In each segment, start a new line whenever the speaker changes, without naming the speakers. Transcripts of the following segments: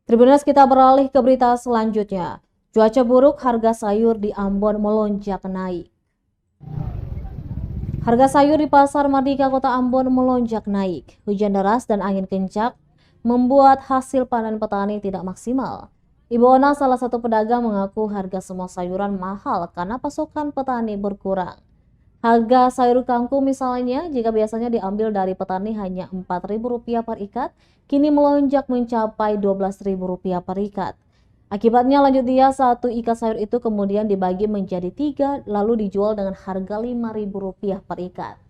Tribuners, kita beralih ke berita selanjutnya. Cuaca buruk, harga sayur di Ambon melonjak naik. Harga sayur di Pasar Mardika, Kota Ambon melonjak naik. Hujan deras dan angin kencang membuat hasil panen petani tidak maksimal. Ibu Ona, salah satu pedagang, mengaku harga semua sayuran mahal karena pasokan petani berkurang. Harga sayur kangkung misalnya, jika biasanya diambil dari petani hanya Rp4.000 per ikat, kini melonjak mencapai Rp12.000 per ikat. Akibatnya, lanjut dia, satu ikat sayur itu kemudian dibagi menjadi 3, lalu dijual dengan harga Rp5.000 per ikat.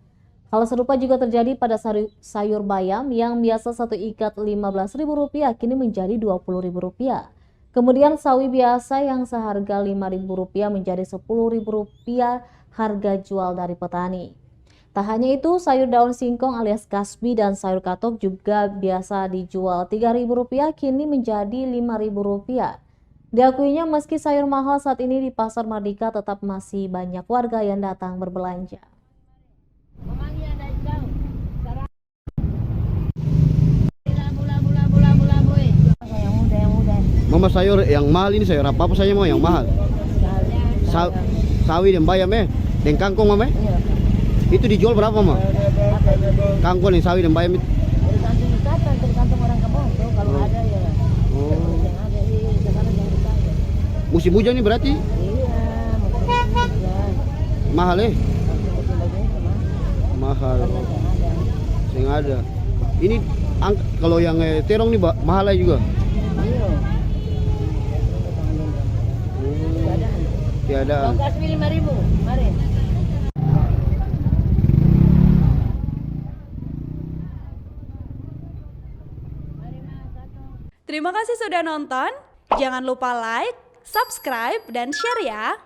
Hal serupa juga terjadi pada sayur bayam yang biasa satu ikat Rp15.000, kini menjadi Rp20.000. Kemudian sawi biasa yang seharga Rp5.000 menjadi Rp10.000 harga jual dari petani. Tak hanya itu, sayur daun singkong alias kasbi dan sayur katok juga biasa dijual Rp3.000, kini menjadi Rp5.000. Diakuinya meski sayur mahal saat ini di Pasar Mardika, tetap masih banyak warga yang datang berbelanja.
Mama, sayur yang mahal ini sayur apa saja mau yang mahal? Sawi dan bayam dan kangkung mama.
Iya.
Itu dijual berapa mama? Kangkung dan sawi dan bayam itu?
Tergantung ikatan, tergantung orang kampung tuh. Kalau ada ya.
Oh.
Yang ada di sekarang yang ditanya.
Musim hujan ini berarti?
Iya, musim hujan.
Mahal
Musim hujan itu
mahal.
karena
Yang ada. Ini kalau yang terong nih mahal juga.
iya.
Tiada.
Kalau kasih Rp5.000, mari.
Terima kasih sudah nonton. Jangan lupa like, subscribe, dan share ya.